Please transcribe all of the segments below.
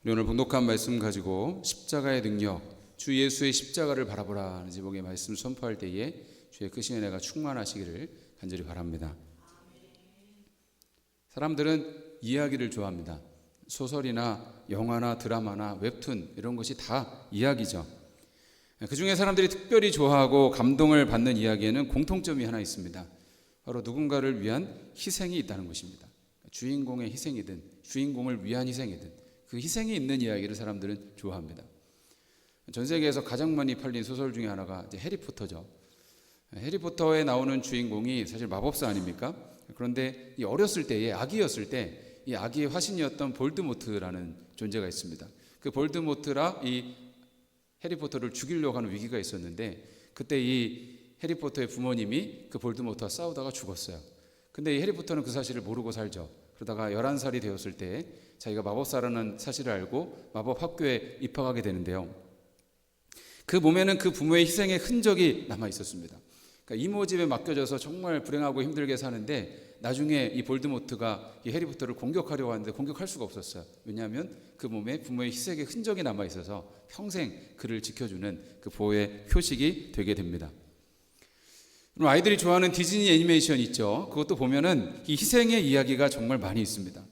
우리 오늘 봉독한 말씀 가지고 십자가의 능력, 주 예수의 십자가를 바라보라는 제목의 말씀을 선포할 때에 주의 크신 은혜가 충만하시기를 간절히 바랍니다. 사람들은 이야기를 좋아합니다. 소설이나 영화나 드라마나 웹툰 이런 것이 다 이야기죠. 그 중에 사람들이 특별히 좋아하고 감동을 받는 이야기에는 공통점이 하나 있습니다. 바로 누군가를 위한 희생이 있다는 것입니다. 주인공의 희생이든 주인공을 위한 희생이든 그 희생이 있는 이야기를 사람들은 좋아합니다. 전 세계에서 가장 많이 팔린 소설 중에 하나가 이제 해리포터죠. 해리포터에 나오는 주인공이 사실 마법사 아닙니까? 그런데 이 어렸을 때에 아기였을 때 이 아기의 화신이었던 볼드모트라는 존재가 있습니다. 그 볼드모트라 이 해리포터를 죽이려고 하는 위기가 있었는데 그때 이 해리포터의 부모님이 그 볼드모트와 싸우다가 죽었어요. 근데 이 해리포터는 그 사실을 모르고 살죠. 그러다가 11살이 되었을 때 자기가 마법사라는 사실을 알고 마법 학교에 입학하게 되는데요. 그 몸에는 그 부모의 희생의 흔적이 남아 있었습니다. 그러니까 이모집에 맡겨져서 정말 불행하고 힘들게 사는데 나중에 이 볼드모트가 이 해리포터를 공격하려고 하는데 공격할 수가 없었어요. 왜냐하면 그 몸에 부모의 희생의 흔적이 남아 있어서 평생 그를 지켜주는 그 보호의 표식이 되게 됩니다. 그럼 아이들이 좋아하는 디즈니 애니메이션 있죠. 그것도 보면은 이 희생의 이야기가 정말 많이 있습니다.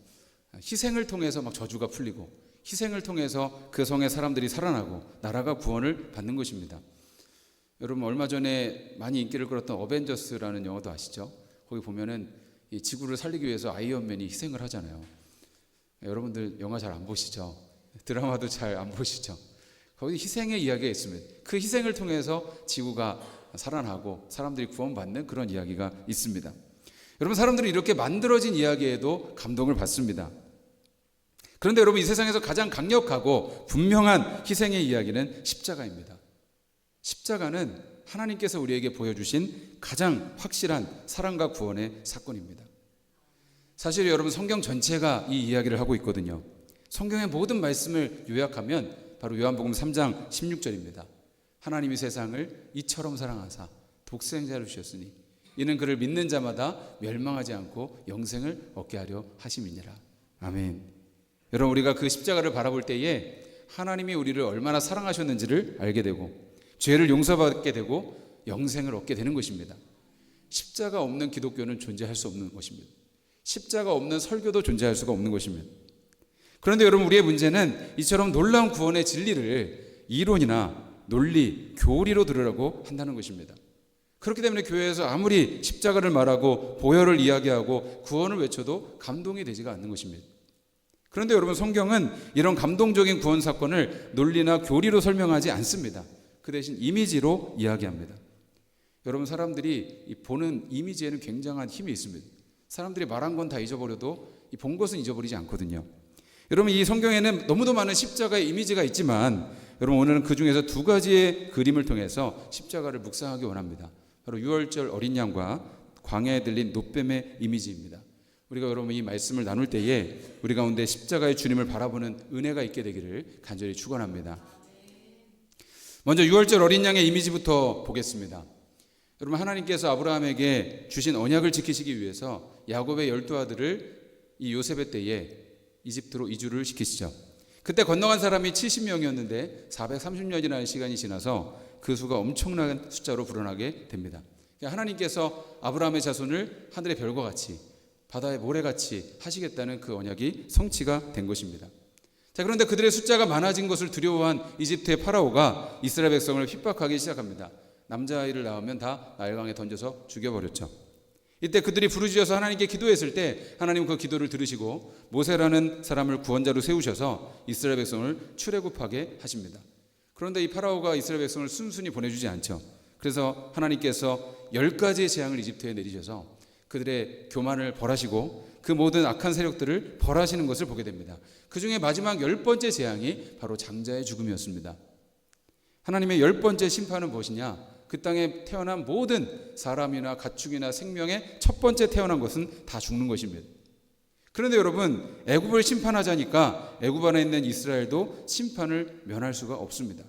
희생을 통해서 막 저주가 풀리고 희생을 통해서 그 성의 사람들이 살아나고 나라가 구원을 받는 것입니다. 여러분 얼마 전에 많이 인기를 끌었던 어벤져스라는 영화도 아시죠? 거기 보면은 이 지구를 살리기 위해서 아이언맨이 희생을 하잖아요. 여러분들 영화 잘 안 보시죠? 드라마도 잘 안 보시죠? 거기 희생의 이야기가 있습니다. 그 희생을 통해서 지구가 살아나고 사람들이 구원받는 그런 이야기가 있습니다. 여러분 사람들은 이렇게 만들어진 이야기에도 감동을 받습니다. 그런데 여러분 이 세상에서 가장 강력하고 분명한 희생의 이야기는 십자가입니다. 십자가는 하나님께서 우리에게 보여주신 가장 확실한 사랑과 구원의 사건입니다. 사실 여러분 성경 전체가 이 이야기를 하고 있거든요. 성경의 모든 말씀을 요약하면 바로 요한복음 3장 16절입니다. 하나님이 세상을 이처럼 사랑하사 독생자를 주셨으니 이는 그를 믿는 자마다 멸망하지 않고 영생을 얻게 하려 하심이니라. 아멘. 여러분 우리가 그 십자가를 바라볼 때에 하나님이 우리를 얼마나 사랑하셨는지를 알게 되고 죄를 용서받게 되고 영생을 얻게 되는 것입니다. 십자가 없는 기독교는 존재할 수 없는 것입니다. 십자가 없는 설교도 존재할 수가 없는 것입니다. 그런데 여러분 우리의 문제는 이처럼 놀라운 구원의 진리를 이론이나 논리, 교리로 들으라고 한다는 것입니다. 그렇기 때문에 교회에서 아무리 십자가를 말하고 보혈을 이야기하고 구원을 외쳐도 감동이 되지가 않는 것입니다. 그런데 여러분 성경은 이런 감동적인 구원 사건을 논리나 교리로 설명하지 않습니다. 그 대신 이미지로 이야기합니다. 여러분 사람들이 보는 이미지에는 굉장한 힘이 있습니다. 사람들이 말한 건 다 잊어버려도 본 것은 잊어버리지 않거든요. 여러분 이 성경에는 너무도 많은 십자가의 이미지가 있지만 여러분 오늘은 그 중에서 두 가지의 그림을 통해서 십자가를 묵상하기 원합니다. 바로 유월절 어린 양과 광야에 들린 노뱀의 이미지입니다. 우리가 여러분 이 말씀을 나눌 때에 우리 가운데 십자가의 주님을 바라보는 은혜가 있게 되기를 간절히 축원합니다. 먼저 유월절 어린 양의 이미지부터 보겠습니다. 여러분 하나님께서 아브라함에게 주신 언약을 지키시기 위해서 야곱의 12아들을 이 요셉의 때에 이집트로 이주를 시키시죠. 그때 건너간 사람이 70명이었는데 430년이라는 시간이 지나서 그 수가 엄청난 숫자로 불어나게 됩니다. 하나님께서 아브라함의 자손을 하늘의 별과 같이 바다의 모래같이 하시겠다는 그 언약이 성취가 된 것입니다. 자, 그런데 그들의 숫자가 많아진 것을 두려워한 이집트의 파라오가 이스라엘 백성을 핍박하기 시작합니다. 남자아이를 낳으면 다 나일강에 던져서 죽여버렸죠. 이때 그들이 부르짖어서 하나님께 기도했을 때 하나님 그 기도를 들으시고 모세라는 사람을 구원자로 세우셔서 이스라엘 백성을 출애굽하게 하십니다. 그런데 이 파라오가 이스라엘 백성을 순순히 보내주지 않죠. 그래서 하나님께서 10가지의 재앙을 이집트에 내리셔서 그들의 교만을 벌하시고 그 모든 악한 세력들을 벌하시는 것을 보게 됩니다. 그 중에 마지막 10번째 재앙이 바로 장자의 죽음이었습니다. 하나님의 10번째 심판은 무엇이냐? 그 땅에 태어난 모든 사람이나 가축이나 생명의 첫 번째 태어난 것은 다 죽는 것입니다. 그런데 여러분 애굽을 심판하자니까 애굽 안에 있는 이스라엘도 심판을 면할 수가 없습니다.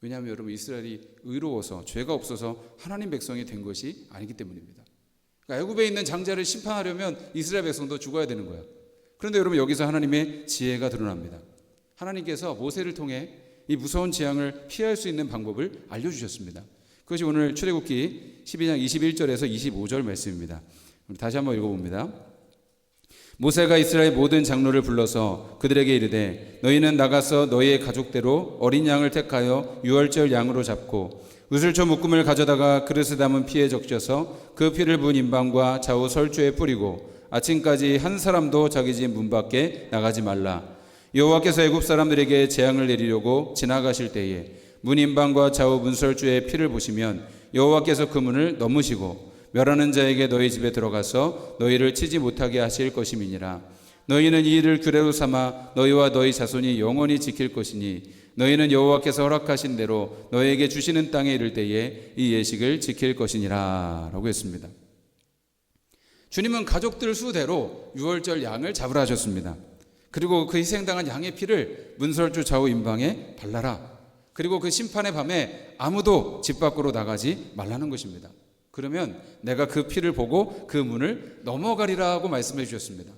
왜냐하면 여러분 이스라엘이 의로워서 죄가 없어서 하나님 백성이 된 것이 아니기 때문입니다. 그러니까 애굽에 있는 장자를 심판하려면 이스라엘 백성도 죽어야 되는 거예요. 그런데 여러분 여기서 하나님의 지혜가 드러납니다. 하나님께서 모세를 통해 이 무서운 재앙을 피할 수 있는 방법을 알려주셨습니다. 그것이 오늘 출애굽기 12장 21절에서 25절 말씀입니다. 다시 한번 읽어봅니다. 모세가 이스라엘 모든 장로를 불러서 그들에게 이르되 너희는 나가서 너희의 가족대로 어린 양을 택하여 유월절 양으로 잡고 으슬초 묶음을 가져다가 그릇에 담은 피에 적셔서 그 피를 문 임방과 좌우 설주에 뿌리고 아침까지 한 사람도 자기 집 문 밖에 나가지 말라. 여호와께서 애굽 사람들에게 재앙을 내리려고 지나가실 때에 문 임방과 좌우 문설주의 피를 보시면 여호와께서 그 문을 넘으시고 멸하는 자에게 너희 집에 들어가서 너희를 치지 못하게 하실 것임이니라. 너희는 이 일을 규례로 삼아 너희와 너희 자손이 영원히 지킬 것이니 너희는 여호와께서 허락하신 대로 너희에게 주시는 땅에 이를 때에 이 예식을 지킬 것이니라 라고 했습니다. 주님은 가족들 수대로 유월절 양을 잡으라 하셨습니다. 그리고 그 희생당한 양의 피를 문설주 좌우 임방에 발라라. 그리고 그 심판의 밤에 아무도 집 밖으로 나가지 말라는 것입니다. 그러면 내가 그 피를 보고 그 문을 넘어가리라고 말씀해 주셨습니다.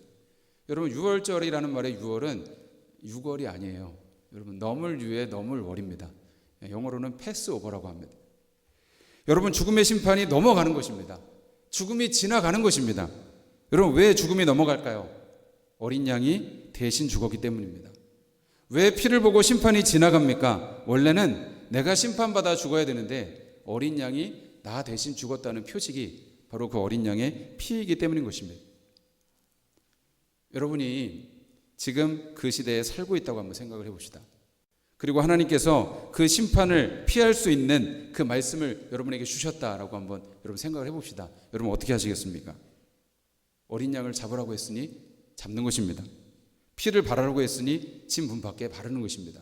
여러분, 유월절이라는 말의 유월은 6월이 아니에요. 여러분, 넘을 유에 넘을 월입니다. 영어로는 패스오버라고 합니다. 여러분, 죽음의 심판이 넘어가는 것입니다. 죽음이 지나가는 것입니다. 여러분, 왜 죽음이 넘어갈까요? 어린 양이 대신 죽었기 때문입니다. 왜 피를 보고 심판이 지나갑니까? 원래는 내가 심판받아 죽어야 되는데 어린 양이 나 대신 죽었다는 표식이 바로 그 어린 양의 피이기 때문인 것입니다. 여러분이 지금 그 시대에 살고 있다고 한번 생각을 해봅시다. 그리고 하나님께서 그 심판을 피할 수 있는 그 말씀을 여러분에게 주셨다라고 한번 여러분 생각을 해봅시다. 여러분 어떻게 하시겠습니까? 어린 양을 잡으라고 했으니 잡는 것입니다. 피를 바르라고 했으니 집 문 밖에 바르는 것입니다.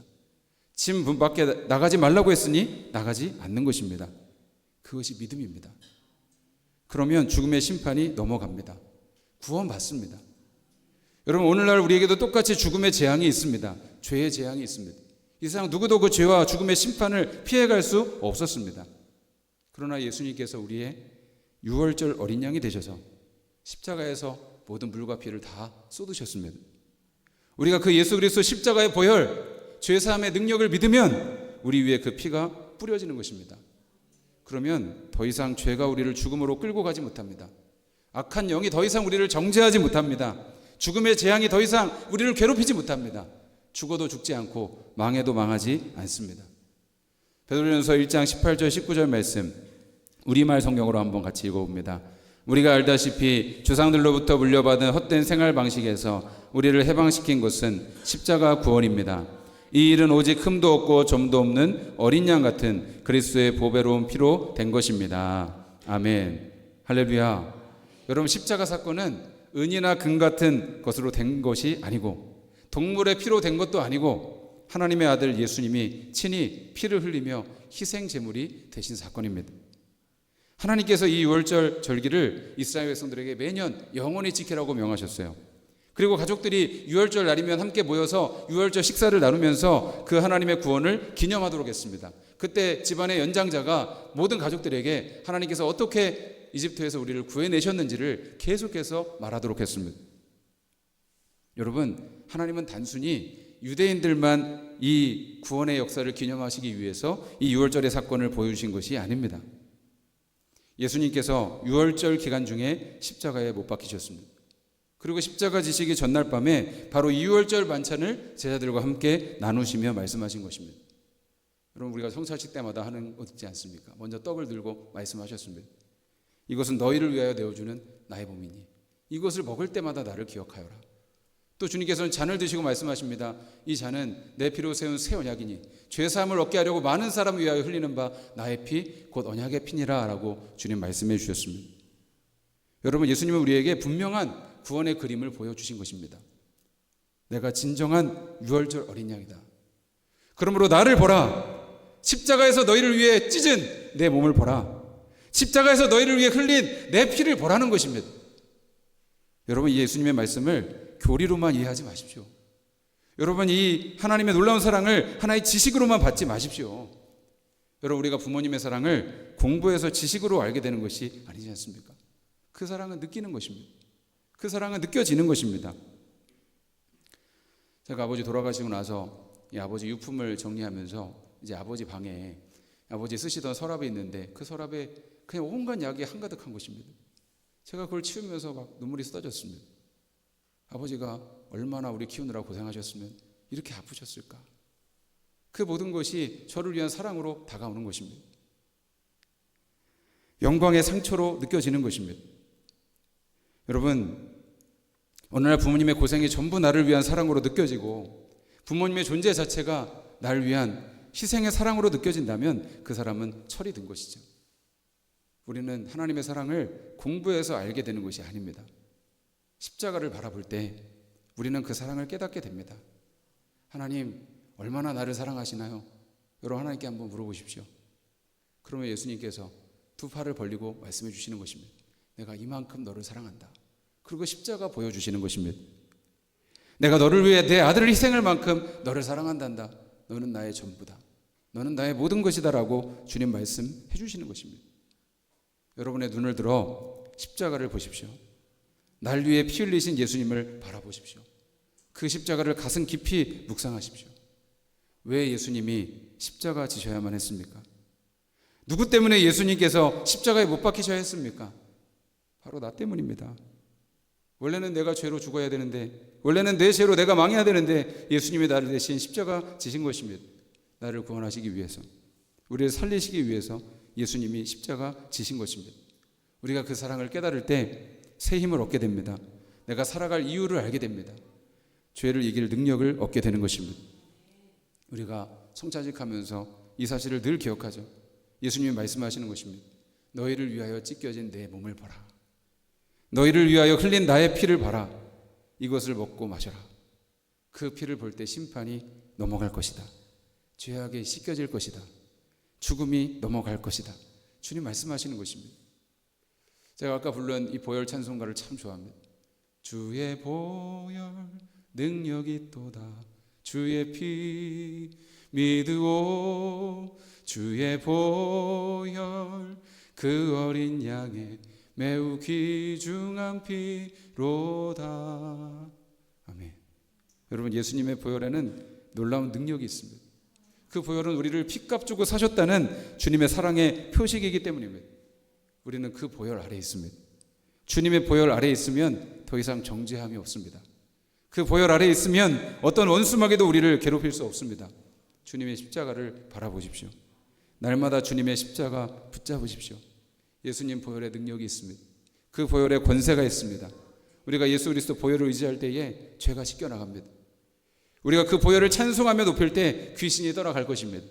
집 문 밖에 나가지 말라고 했으니 나가지 않는 것입니다. 그것이 믿음입니다. 그러면 죽음의 심판이 넘어갑니다. 구원받습니다. 여러분, 오늘날 우리에게도 똑같이 죽음의 재앙이 있습니다. 죄의 재앙이 있습니다. 이 세상 누구도 그 죄와 죽음의 심판을 피해갈 수 없었습니다. 그러나 예수님께서 우리의 유월절 어린 양이 되셔서 십자가에서 모든 물과 피를 다 쏟으셨습니다. 우리가 그 예수 그리스도 십자가의 보혈, 죄사함의 능력을 믿으면 우리 위에 그 피가 뿌려지는 것입니다. 그러면 더 이상 죄가 우리를 죽음으로 끌고 가지 못합니다. 악한 영이 더 이상 우리를 정죄하지 못합니다. 죽음의 재앙이 더 이상 우리를 괴롭히지 못합니다. 죽어도 죽지 않고 망해도 망하지 않습니다. 베드로전서 1장 18절 19절 말씀 우리말 성경으로 한번 같이 읽어봅니다. 우리가 알다시피 조상들로부터 물려받은 헛된 생활 방식에서 우리를 해방시킨 것은 십자가 구원입니다. 이 일은 오직 흠도 없고 점도 없는 어린 양 같은 그리스도의 보배로운 피로 된 것입니다. 아멘. 할렐루야. 여러분, 십자가 사건은 은이나 금 같은 것으로 된 것이 아니고 동물의 피로 된 것도 아니고 하나님의 아들 예수님이 친히 피를 흘리며 희생 제물이 되신 사건입니다. 하나님께서 이 유월절 절기를 이스라엘 백성들에게 매년 영원히 지키라고 명하셨어요. 그리고 가족들이 유월절 날이면 함께 모여서 유월절 식사를 나누면서 그 하나님의 구원을 기념하도록 했습니다. 그때 집안의 연장자가 모든 가족들에게 하나님께서 어떻게 이집트에서 우리를 구해내셨는지를 계속해서 말하도록 했습니다. 여러분, 하나님은 단순히 유대인들만 이 구원의 역사를 기념하시기 위해서 이 유월절의 사건을 보여주신 것이 아닙니다. 예수님께서 유월절 기간 중에 십자가에 못 박히셨습니다. 그리고 십자가 지시기 전날 밤에 바로 이 유월절 반찬을 제자들과 함께 나누시며 말씀하신 것입니다. 여러분, 우리가 성찬식 때마다 하는 것 있지 않습니까? 먼저 떡을 들고 말씀하셨습니다. 이것은 너희를 위하여 내어주는 나의 몸이니 이것을 먹을 때마다 나를 기억하여라. 또 주님께서는 잔을 드시고 말씀하십니다. 이 잔은 내 피로 세운 새 언약이니 죄사함을 얻게 하려고 많은 사람을 위하여 흘리는 바 나의 피 곧 언약의 피니라 라고 주님 말씀해 주셨습니다. 여러분, 예수님은 우리에게 분명한 구원의 그림을 보여주신 것입니다. 내가 진정한 유월절 어린 양이다. 그러므로 나를 보라. 십자가에서 너희를 위해 찢은 내 몸을 보라. 십자가에서 너희를 위해 흘린 내 피를 보라는 것입니다. 여러분, 이 예수님의 말씀을 교리로만 이해하지 마십시오. 여러분, 이 하나님의 놀라운 사랑을 하나의 지식으로만 받지 마십시오. 여러분, 우리가 부모님의 사랑을 공부해서 지식으로 알게 되는 것이 아니지 않습니까? 그 사랑은 느끼는 것입니다. 그 사랑은 느껴지는 것입니다. 제가 아버지 돌아가시고 나서 이 아버지 유품을 정리하면서 이제 아버지 방에 아버지 쓰시던 서랍이 있는데 그 서랍에 그냥 온갖 약이 한가득한 것입니다. 제가 그걸 치우면서 막 눈물이 쏟아졌습니다. 아버지가 얼마나 우리 키우느라 고생하셨으면 이렇게 아프셨을까. 그 모든 것이 저를 위한 사랑으로 다가오는 것입니다. 영광의 상처로 느껴지는 것입니다. 여러분, 어느 날 부모님의 고생이 전부 나를 위한 사랑으로 느껴지고 부모님의 존재 자체가 나를 위한 희생의 사랑으로 느껴진다면 그 사람은 철이 든 것이죠. 우리는 하나님의 사랑을 공부해서 알게 되는 것이 아닙니다. 십자가를 바라볼 때 우리는 그 사랑을 깨닫게 됩니다. 하나님 얼마나 나를 사랑하시나요? 여러분 하나님께 한번 물어보십시오. 그러면 예수님께서 두 팔을 벌리고 말씀해 주시는 것입니다. 내가 이만큼 너를 사랑한다. 그리고 십자가 보여주시는 것입니다. 내가 너를 위해 내 아들을 희생할 만큼 너를 사랑한단다. 너는 나의 전부다. 너는 나의 모든 것이다 라고 주님 말씀해 주시는 것입니다. 여러분의 눈을 들어 십자가를 보십시오. 날 위해 피 흘리신 예수님을 바라보십시오. 그 십자가를 가슴 깊이 묵상하십시오. 왜 예수님이 십자가 지셔야만 했습니까? 누구 때문에 예수님께서 십자가에 못 박히셔야 했습니까? 바로 나 때문입니다. 원래는 내가 죄로 죽어야 되는데, 원래는 내 죄로 내가 망해야 되는데 예수님이 나를 대신 십자가 지신 것입니다. 나를 구원하시기 위해서, 우리를 살리시기 위해서 예수님이 십자가 지신 것입니다. 우리가 그 사랑을 깨달을 때 새 힘을 얻게 됩니다. 내가 살아갈 이유를 알게 됩니다. 죄를 이길 능력을 얻게 되는 것입니다. 우리가 성찬식하면서 이 사실을 늘 기억하죠. 예수님이 말씀하시는 것입니다. 너희를 위하여 찢겨진 내 몸을 봐라. 너희를 위하여 흘린 나의 피를 봐라. 이것을 먹고 마셔라. 그 피를 볼 때 심판이 넘어갈 것이다. 죄악이 씻겨질 것이다. 죽음이 넘어갈 것이다. 주님 말씀하시는 것입니다. 제가 아까 부른 이 보혈 찬송가를 참 좋아합니다. 주의 보혈 능력이 또다. 주의 피 믿으오. 주의 보혈 그 어린 양의 매우 귀중한 피로다. 아멘. 여러분, 예수님의 보혈에는 놀라운 능력이 있습니다. 그 보혈은 우리를 핏값 주고 사셨다는 주님의 사랑의 표식이기 때문입니다. 우리는 그 보혈 아래에 있습니다. 주님의 보혈 아래에 있으면 더 이상 정죄함이 없습니다. 그 보혈 아래에 있으면 어떤 원수마귀도 우리를 괴롭힐 수 없습니다. 주님의 십자가를 바라보십시오. 날마다 주님의 십자가 붙잡으십시오. 예수님 보혈의 능력이 있습니다. 그 보혈의 권세가 있습니다. 우리가 예수 그리스도 보혈을 의지할 때에 죄가 씻겨나갑니다. 우리가 그 보혈을 찬송하며 높일 때 귀신이 떠나갈 것입니다.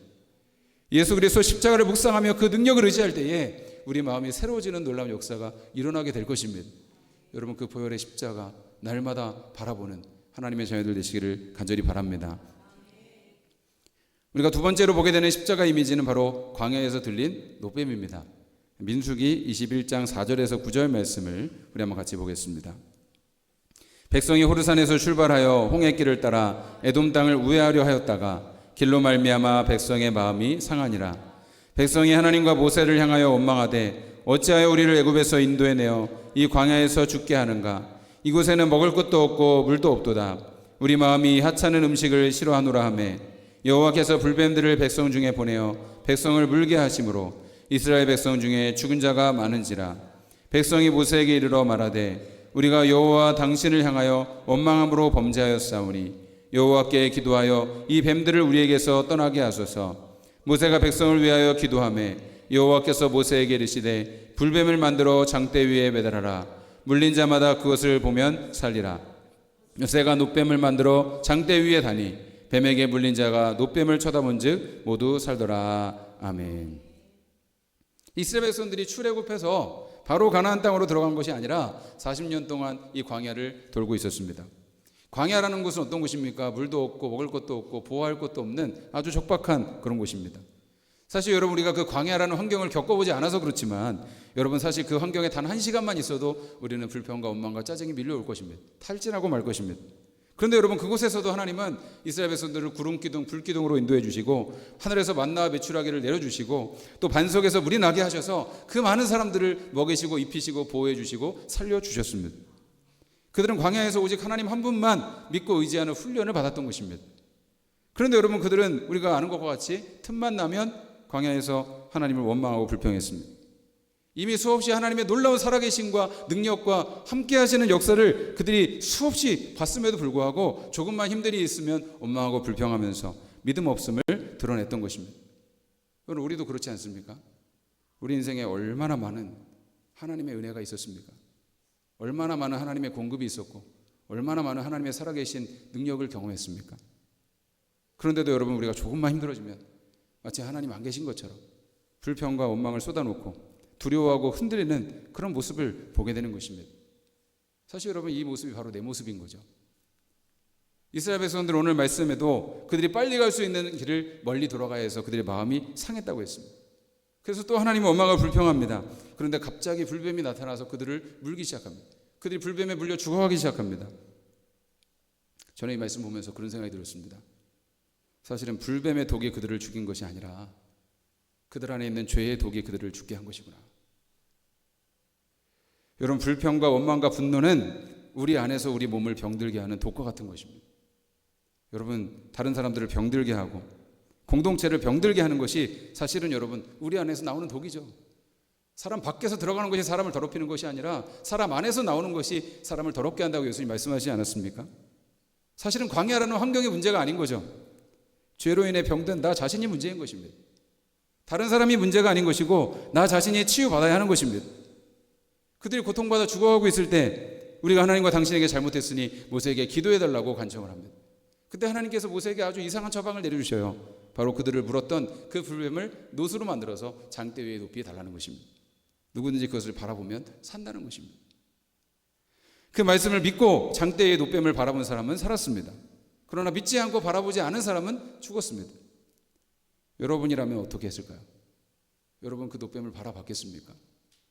예수 그리스도 십자가를 묵상하며 그 능력을 의지할 때에 우리 마음이 새로워지는 놀라운 역사가 일어나게 될 것입니다. 여러분, 그 보혈의 십자가 날마다 바라보는 하나님의 자녀들 되시기를 간절히 바랍니다. 우리가 두 번째로 보게 되는 십자가 이미지는 바로 광야에서 들린 노뱀입니다. 민수기 21장 4절에서 9절 말씀을 우리 한번 같이 보겠습니다. 백성이 호르산에서 출발하여 홍해길을 따라 에돔 땅을 우회하려 하였다가 길로 말미암아 백성의 마음이 상하니라. 백성이 하나님과 모세를 향하여 원망하되 어찌하여 우리를 애굽에서 인도해내어 이 광야에서 죽게 하는가. 이곳에는 먹을 것도 없고 물도 없도다. 우리 마음이 하찮은 음식을 싫어하노라 하매 여호와께서 불뱀들을 백성 중에 보내어 백성을 물게 하심으로 이스라엘 백성 중에 죽은 자가 많은지라. 백성이 모세에게 이르러 말하되 우리가 여호와 당신을 향하여 원망함으로 범죄하였사오니 여호와께 기도하여 이 뱀들을 우리에게서 떠나게 하소서. 모세가 백성을 위하여 기도하매 여호와께서 모세에게 이르시되 불뱀을 만들어 장대 위에 매달아라. 물린 자마다 그것을 보면 살리라. 모세가 놋뱀을 만들어 장대 위에 다니 뱀에게 물린 자가 놋뱀을 쳐다본즉 모두 살더라. 아멘. 이스라엘 백성들이 출애굽해서 바로 가나안 땅으로 들어간 것이 아니라 40년 동안 이 광야를 돌고 있었습니다. 광야라는 곳은 어떤 곳입니까? 물도 없고 먹을 것도 없고 보호할 것도 없는 아주 적박한 그런 곳입니다. 사실 여러분, 우리가 그 광야라는 환경을 겪어보지 않아서 그렇지만 여러분, 사실 그 환경에 단 1시간만 있어도 우리는 불평과 원망과 짜증이 밀려올 것입니다. 탈진하고 말 것입니다. 그런데 여러분, 그곳에서도 하나님은 이스라엘 백성들을 구름기둥 불기둥으로 인도해 주시고 하늘에서 만나와 메추라기를 내려주시고 또 반석에서 물이 나게 하셔서 그 많은 사람들을 먹이시고 입히시고 보호해 주시고 살려주셨습니다. 그들은 광야에서 오직 하나님 한 분만 믿고 의지하는 훈련을 받았던 것입니다. 그런데 여러분, 그들은 우리가 아는 것과 같이 틈만 나면 광야에서 하나님을 원망하고 불평했습니다. 이미 수없이 하나님의 놀라운 살아계심과 능력과 함께 하시는 역사를 그들이 수없이 봤음에도 불구하고 조금만 힘들이 있으면 원망하고 불평하면서 믿음 없음을 드러냈던 것입니다. 여러분, 우리도 그렇지 않습니까? 우리 인생에 얼마나 많은 하나님의 은혜가 있었습니까? 얼마나 많은 하나님의 공급이 있었고 얼마나 많은 하나님의 살아계신 능력을 경험했습니까? 그런데도 여러분, 우리가 조금만 힘들어지면 마치 하나님 안 계신 것처럼 불평과 원망을 쏟아놓고 두려워하고 흔들리는 그런 모습을 보게 되는 것입니다. 사실 여러분, 이 모습이 바로 내 모습인 거죠. 이스라엘 백성들 오늘 말씀에도 그들이 빨리 갈 수 있는 길을 멀리 돌아가야 해서 그들의 마음이 상했다고 했습니다. 그래서 또 하나님은 원망을 불평합니다. 그런데 갑자기 불뱀이 나타나서 그들을 물기 시작합니다. 그들이 불뱀에 물려 죽어가기 시작합니다. 저는 이 말씀 보면서 그런 생각이 들었습니다. 사실은 불뱀의 독이 그들을 죽인 것이 아니라 그들 안에 있는 죄의 독이 그들을 죽게 한 것이구나. 여러분, 불평과 원망과 분노는 우리 안에서 우리 몸을 병들게 하는 독과 같은 것입니다. 여러분, 다른 사람들을 병들게 하고 공동체를 병들게 하는 것이 사실은 여러분, 우리 안에서 나오는 독이죠. 사람 밖에서 들어가는 것이 사람을 더럽히는 것이 아니라 사람 안에서 나오는 것이 사람을 더럽게 한다고 예수님 말씀하시지 않았습니까? 사실은 광야라는 환경의 문제가 아닌 거죠. 죄로 인해 병든 나 자신이 문제인 것입니다. 다른 사람이 문제가 아닌 것이고 나 자신이 치유받아야 하는 것입니다. 그들이 고통받아 죽어가고 있을 때 우리가 하나님과 당신에게 잘못했으니 모세에게 기도해달라고 간청을 합니다. 그때 하나님께서 모세에게 아주 이상한 처방을 내려주셔요. 바로 그들을 물었던 그 불뱀을 노수로 만들어서 장대 위에 높이 달라는 것입니다. 누구든지 그것을 바라보면 산다는 것입니다. 그 말씀을 믿고 장대 위에 노뱀을 바라본 사람은 살았습니다. 그러나 믿지 않고 바라보지 않은 사람은 죽었습니다. 여러분이라면 어떻게 했을까요? 여러분, 그 노뱀을 바라봤겠습니까?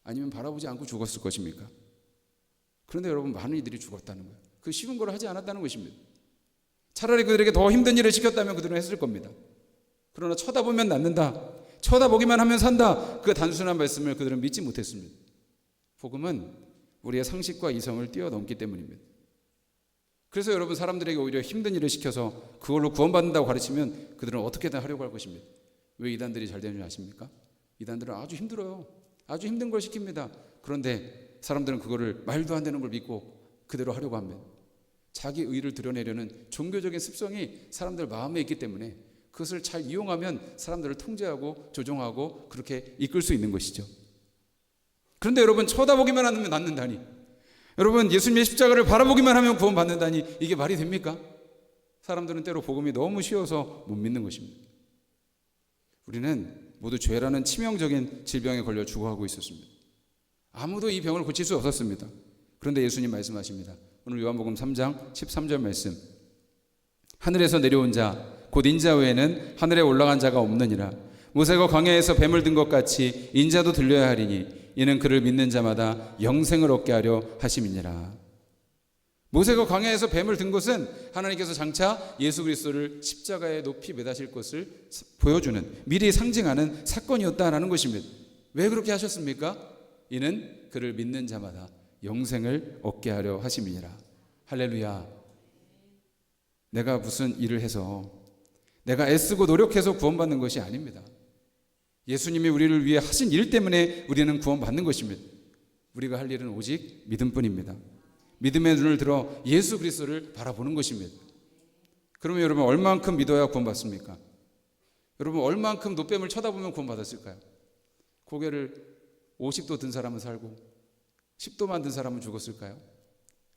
아니면 바라보지 않고 죽었을 것입니까? 그런데 여러분, 많은 이들이 죽었다는 거예요. 그 쉬운 걸 하지 않았다는 것입니다. 차라리 그들에게 더 힘든 일을 시켰다면 그들은 했을 겁니다. 그러나 쳐다보면 낫는다, 쳐다보기만 하면 산다, 그 단순한 말씀을 그들은 믿지 못했습니다. 복음은 우리의 상식과 이성을 뛰어넘기 때문입니다. 그래서 여러분, 사람들에게 오히려 힘든 일을 시켜서 그걸로 구원받는다고 가르치면 그들은 어떻게든 하려고 할 것입니다. 왜 이단들이 잘 되는 줄 아십니까? 이단들은 아주 힘들어요. 아주 힘든 걸 시킵니다. 그런데 사람들은 그거를 말도 안 되는 걸 믿고 그대로 하려고 합니다. 자기 의를 드러내려는 종교적인 습성이 사람들 마음에 있기 때문에 그것을 잘 이용하면 사람들을 통제하고 조종하고 그렇게 이끌 수 있는 것이죠. 그런데 여러분, 쳐다보기만 하면 낫는다니, 여러분, 예수님의 십자가를 바라보기만 하면 구원받는다니, 이게 말이 됩니까? 사람들은 때로 복음이 너무 쉬워서 못 믿는 것입니다. 우리는 모두 죄라는 치명적인 질병에 걸려 죽어가고 있었습니다. 아무도 이 병을 고칠 수 없었습니다. 그런데 예수님 말씀하십니다. 오늘 요한복음 3장 13절 말씀, 하늘에서 내려온 자 곧 인자 외에는 하늘에 올라간 자가 없느니라. 모세가 광야에서 뱀을 든 것 같이 인자도 들려야 하리니 이는 그를 믿는 자마다 영생을 얻게 하려 하심이니라. 모세가 광야에서 뱀을 든 것은 하나님께서 장차 예수 그리스도를 십자가에 높이 매다실 것을 보여주는, 미리 상징하는 사건이었다라는 것입니다. 왜 그렇게 하셨습니까? 이는 그를 믿는 자마다 영생을 얻게 하려 하심이니라. 할렐루야. 내가 무슨 일을 해서, 내가 애쓰고 노력해서 구원받는 것이 아닙니다. 예수님이 우리를 위해 하신 일 때문에 우리는 구원받는 것입니다. 우리가 할 일은 오직 믿음뿐입니다. 믿음의 눈을 들어 예수 그리스도를 바라보는 것입니다. 그러면 여러분, 얼만큼 믿어야 구원받습니까? 여러분, 얼만큼 노뱀을 쳐다보면 구원받았을까요? 고개를 50도 든 사람은 살고 10도만 든 사람은 죽었을까요?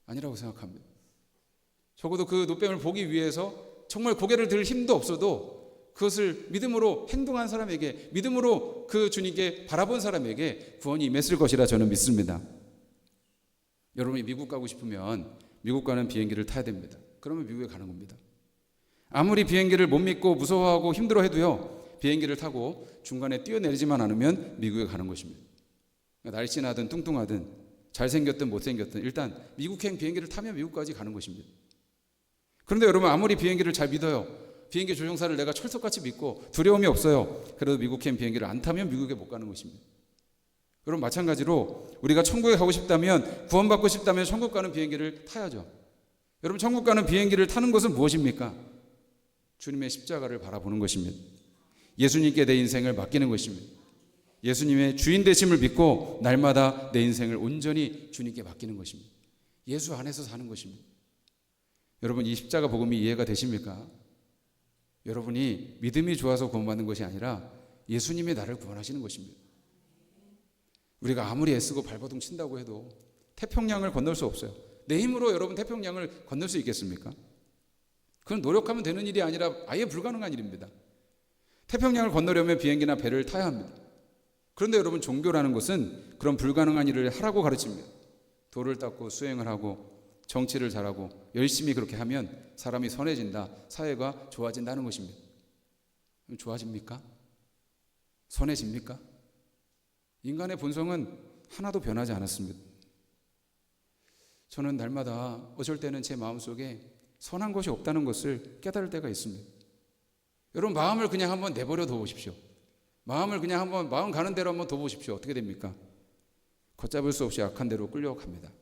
아니라고 생각합니다. 적어도 그 노뱀을 보기 위해서 정말 고개를 들 힘도 없어도 그것을 믿음으로 행동한 사람에게, 믿음으로 그 주님께 바라본 사람에게 구원이 임했을 것이라 저는 믿습니다. 여러분이 미국 가고 싶으면 미국 가는 비행기를 타야 됩니다. 그러면 미국에 가는 겁니다. 아무리 비행기를 못 믿고 무서워하고 힘들어해도요, 비행기를 타고 중간에 뛰어내리지만 않으면 미국에 가는 것입니다. 날씬하든 뚱뚱하든 잘생겼든 못생겼든 일단 미국행 비행기를 타면 미국까지 가는 것입니다. 그런데 여러분, 아무리 비행기를 잘 믿어요, 비행기 조종사를 내가 철석같이 믿고 두려움이 없어요, 그래도 미국행 비행기를 안 타면 미국에 못 가는 것입니다. 여러분, 마찬가지로 우리가 천국에 가고 싶다면, 구원받고 싶다면 천국 가는 비행기를 타야죠. 여러분, 천국 가는 비행기를 타는 것은 무엇입니까? 주님의 십자가를 바라보는 것입니다. 예수님께 내 인생을 맡기는 것입니다. 예수님의 주인 되심을 믿고 날마다 내 인생을 온전히 주님께 맡기는 것입니다. 예수 안에서 사는 것입니다. 여러분, 이 십자가 복음이 이해가 되십니까? 여러분이 믿음이 좋아서 구원받는 것이 아니라 예수님이 나를 구원하시는 것입니다. 우리가 아무리 애쓰고 발버둥 친다고 해도 태평양을 건널 수 없어요. 내 힘으로 여러분 태평양을 건널 수 있겠습니까? 그건 노력하면 되는 일이 아니라 아예 불가능한 일입니다. 태평양을 건너려면 비행기나 배를 타야 합니다. 그런데 여러분, 종교라는 것은 그런 불가능한 일을 하라고 가르칩니다. 도를 닦고 수행을 하고 정치를 잘하고 열심히 그렇게 하면 사람이 선해진다, 사회가 좋아진다는 것입니다. 좋아집니까? 선해집니까? 인간의 본성은 하나도 변하지 않았습니다. 저는 날마다 어쩔 때는 제 마음속에 선한 것이 없다는 것을 깨달을 때가 있습니다. 여러분, 마음을 그냥 한번 내버려 둬 보십시오. 마음을 그냥 한번 마음 가는 대로 한번 둬 보십시오. 어떻게 됩니까? 걷잡을 수 없이 악한 대로 끌려갑니다.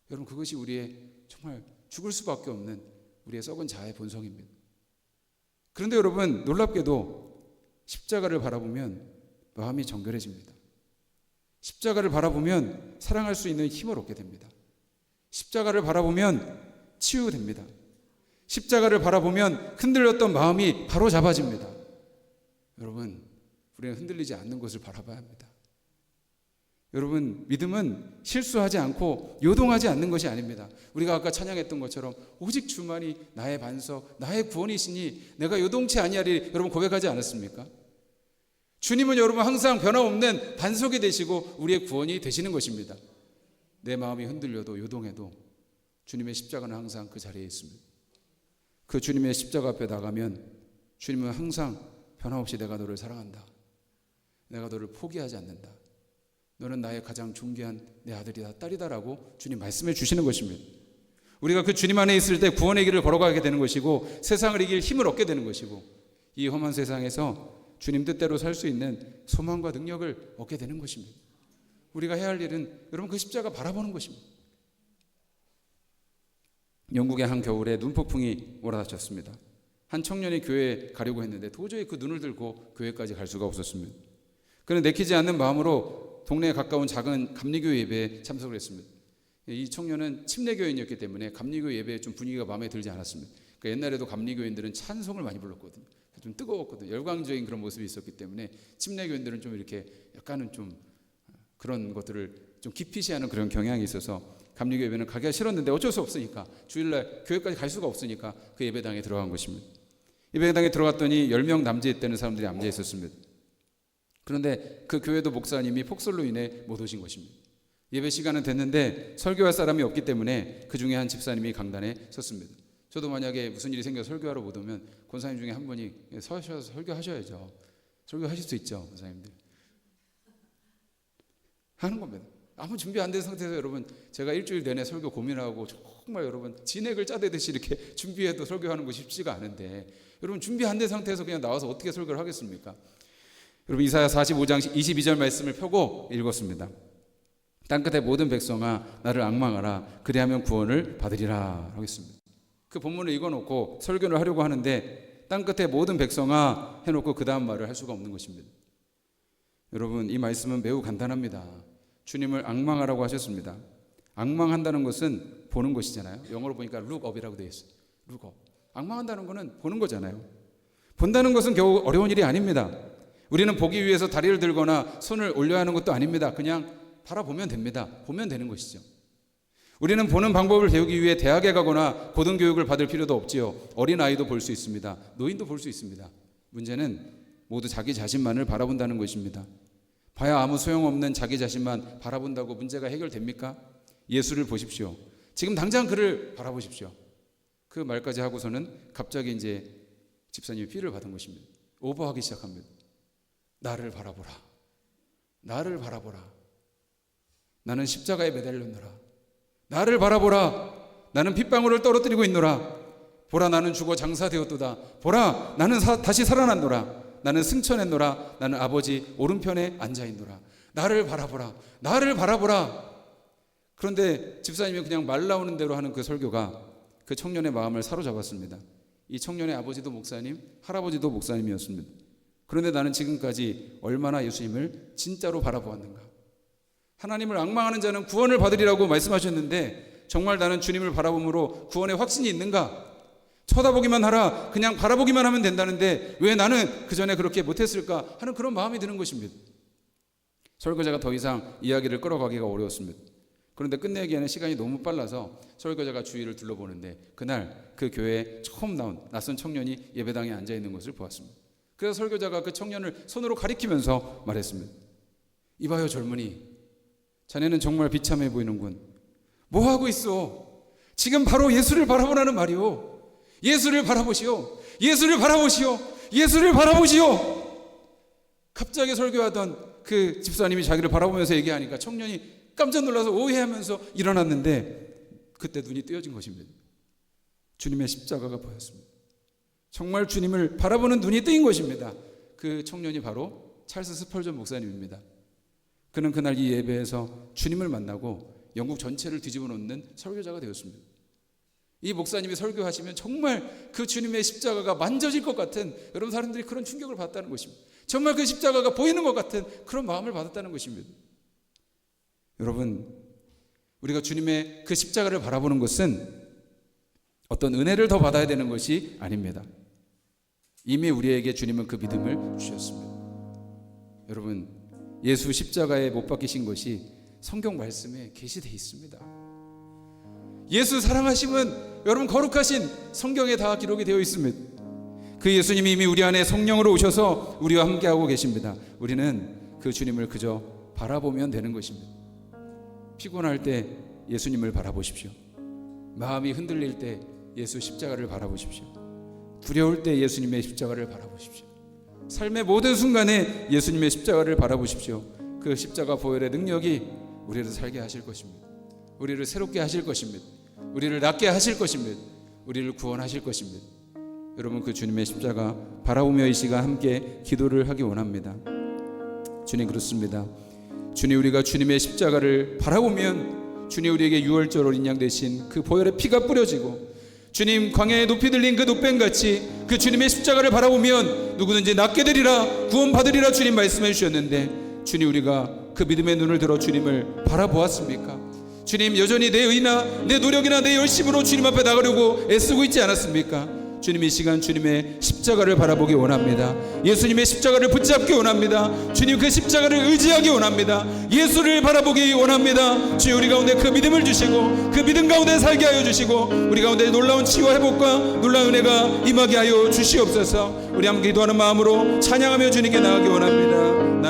여러분, 그것이 우리의 정말 죽을 수밖에 없는 우리의 썩은 자아의 본성입니다. 그런데 여러분, 놀랍게도 십자가를 바라보면 마음이 정결해집니다. 십자가를 바라보면 사랑할 수 있는 힘을 얻게 됩니다. 십자가를 바라보면 치유됩니다. 십자가를 바라보면 흔들렸던 마음이 바로 잡아집니다. 여러분, 우리는 흔들리지 않는 것을 바라봐야 합니다. 여러분, 믿음은 실수하지 않고 요동하지 않는 것이 아닙니다. 우리가 아까 찬양했던 것처럼 오직 주만이 나의 반석, 나의 구원이시니 내가 요동치 아니하리, 여러분 고백하지 않았습니까? 주님은 여러분 항상 변함없는 반석이 되시고 우리의 구원이 되시는 것입니다. 내 마음이 흔들려도 요동해도 주님의 십자가는 항상 그 자리에 있습니다. 그 주님의 십자가 앞에 나가면 주님은 항상 변함없이 내가 너를 사랑한다, 내가 너를 포기하지 않는다, 너는 나의 가장 존귀한 내 아들이다, 딸이다라고 주님 말씀해 주시는 것입니다. 우리가 그 주님 안에 있을 때 구원의 길을 걸어가게 되는 것이고 세상을 이길 힘을 얻게 되는 것이고 이 험한 세상에서 주님 뜻대로 살 수 있는 소망과 능력을 얻게 되는 것입니다. 우리가 해야 할 일은 여러분 그 십자가 바라보는 것입니다. 영국의 한 겨울에 눈폭풍이 몰아닥쳤습니다. 한 청년이 교회에 가려고 했는데 도저히 그 눈을 들고 교회까지 갈 수가 없었습니다. 그는 내키지 않는 마음으로 동네에 가까운 작은 감리교 예배에 참석을 했습니다. 이 청년은 침례교인이었기 때문에 감리교 예배의 좀 분위기가 마음에 들지 않았습니다. 그러니까 옛날에도 감리교인들은 찬송을 많이 불렀거든요. 좀 뜨거웠거든요. 열광적인 그런 모습이 있었기 때문에 침례교인들은 좀 이렇게 약간은 좀 그런 것들을 좀 기피시하는 그런 경향이 있어서 감리교 예배는 가기가 싫었는데 어쩔 수 없으니까 주일날 교회까지 갈 수가 없으니까 그 예배당에 들어간 것입니다. 예배당에 들어갔더니 10명 남짓되는 사람들이 앉아 있었습니다. 그런데 그 교회도 목사님이 폭설로 인해 못 오신 것입니다. 예배 시간은 됐는데 설교할 사람이 없기 때문에 그 중에 한 집사님이 강단에 섰습니다. 저도 만약에 무슨 일이 생겨 설교하러 못 오면 권사님 중에 한 분이 서셔서 설교하셔야죠. 설교하실 수 있죠, 권사님들. 하는 겁니다. 아무 준비 안 된 상태에서 여러분 제가 일주일 내내 설교 고민하고 정말 여러분 진액을 짜대듯이 이렇게 준비해도 설교하는 거 쉽지가 않은데 여러분 준비 안 된 상태에서 그냥 나와서 어떻게 설교를 하겠습니까? 여러분 이사야 45장 22절 말씀을 펴고 읽었습니다. 땅끝의 모든 백성아 나를 앙망하라 그리하면 구원을 받으리라 하겠습니다. 그 본문을 읽어놓고 설교를 하려고 하는데 땅끝의 모든 백성아 해놓고 그 다음 말을 할 수가 없는 것입니다. 여러분 이 말씀은 매우 간단합니다. 주님을 앙망하라고 하셨습니다. 앙망한다는 것은 보는 것이잖아요. 영어로 보니까 look up이라고 되어 있어요. look up. 앙망한다는 것은 보는 거잖아요. 본다는 것은 겨우 어려운 일이 아닙니다. 우리는 보기 위해서 다리를 들거나 손을 올려야 하는 것도 아닙니다. 그냥 바라보면 됩니다. 보면 되는 것이죠. 우리는 보는 방법을 배우기 위해 대학에 가거나 고등교육을 받을 필요도 없지요. 어린아이도 볼 수 있습니다. 노인도 볼 수 있습니다. 문제는 모두 자기 자신만을 바라본다는 것입니다. 봐야 아무 소용없는 자기 자신만 바라본다고 문제가 해결됩니까? 예수를 보십시오. 지금 당장 그를 바라보십시오. 그 말까지 하고서는 갑자기 이제 집사님이 피를 받은 것입니다. 오버하기 시작합니다. 나를 바라보라. 나를 바라보라. 나는 십자가에 매달렸노라. 나를 바라보라. 나는 핏방울을 떨어뜨리고 있노라. 보라 나는 죽어 장사되었도다. 보라 나는 다시 살아났노라. 나는 승천했노라. 나는 아버지 오른편에 앉아있노라. 나를 바라보라. 나를 바라보라. 그런데 집사님이 그냥 말 나오는 대로 하는 그 설교가 그 청년의 마음을 사로잡았습니다. 이 청년의 아버지도 목사님, 할아버지도 목사님이었습니다. 그런데 나는 지금까지 얼마나 예수님을 진짜로 바라보았는가. 하나님을 앙망하는 자는 구원을 받으리라고 말씀하셨는데 정말 나는 주님을 바라봄으로 구원의 확신이 있는가? 쳐다보기만 하라, 그냥 바라보기만 하면 된다는데 왜 나는 그 전에 그렇게 못했을까 하는 그런 마음이 드는 것입니다. 설교자가 더 이상 이야기를 끌어가기가 어려웠습니다. 그런데 끝내기에는 시간이 너무 빨라서 설교자가 주위를 둘러보는데 그날 그 교회에 처음 나온 낯선 청년이 예배당에 앉아있는 것을 보았습니다. 그래서 설교자가 그 청년을 손으로 가리키면서 말했습니다. 이봐요 젊은이, 자네는 정말 비참해 보이는군. 뭐하고 있어? 지금 바로 예수를 바라보라는 말이오. 예수를 바라보시오. 예수를 바라보시오. 예수를 바라보시오. 갑자기 설교하던 그 집사님이 자기를 바라보면서 얘기하니까 청년이 깜짝 놀라서 오해하면서 일어났는데 그때 눈이 뜨여진 것입니다. 주님의 십자가가 보였습니다. 정말 주님을 바라보는 눈이 뜨인 것입니다. 그 청년이 바로 찰스 스펄전 목사님입니다. 그는 그날 이 예배에서 주님을 만나고 영국 전체를 뒤집어 놓는 설교자가 되었습니다. 이 목사님이 설교하시면 정말 그 주님의 십자가가 만져질 것 같은, 여러분 사람들이 그런 충격을 받았다는 것입니다. 정말 그 십자가가 보이는 것 같은 그런 마음을 받았다는 것입니다. 여러분, 우리가 주님의 그 십자가를 바라보는 것은 어떤 은혜를 더 받아야 되는 것이 아닙니다. 이미 우리에게 주님은 그 믿음을 주셨습니다. 여러분, 예수 십자가에 못 박히신 것이 성경 말씀에 게시되어 있습니다. 예수 사랑하심은 여러분 거룩하신 성경에 다 기록이 되어 있습니다. 그 예수님이 이미 우리 안에 성령으로 오셔서 우리와 함께하고 계십니다. 우리는 그 주님을 그저 바라보면 되는 것입니다. 피곤할 때 예수님을 바라보십시오. 마음이 흔들릴 때 예수 십자가를 바라보십시오. 두려울 때 예수님의 십자가를 바라보십시오. 삶의 모든 순간에 예수님의 십자가를 바라보십시오. 그 십자가 보혈의 능력이 우리를 살게 하실 것입니다. 우리를 새롭게 하실 것입니다. 우리를 낫게 하실 것입니다. 우리를 구원하실 것입니다. 여러분, 그 주님의 십자가 바라보며 이 시간 함께 기도를 하기 원합니다. 주님, 그렇습니다. 주님, 우리가 주님의 십자가를 바라보면 주님 우리에게 유월절 어린 양 되신 그 보혈의 피가 뿌려지고 주님 광야에 높이 들린 그 노뱀같이 그 주님의 십자가를 바라보면 누구든지 낫게 되리라, 구원받으리라 주님 말씀해 주셨는데, 주님 우리가 그 믿음의 눈을 들어 주님을 바라보았습니까? 주님, 여전히 내 의나 내 노력이나 내 열심으로 주님 앞에 나가려고 애쓰고 있지 않았습니까? 주님, 이 시간 주님의 십자가를 바라보기 원합니다. 예수님의 십자가를 붙잡기 원합니다. 주님, 그 십자가를 의지하기 원합니다. 예수를 바라보기 원합니다. 주여, 우리 가운데 그 믿음을 주시고 그 믿음 가운데 살게 하여 주시고 우리 가운데 놀라운 치유와 회복과 놀라운 은혜가 임하게 하여 주시옵소서. 우리 함께 기도하는 마음으로 찬양하며 주님께 나가기 원합니다.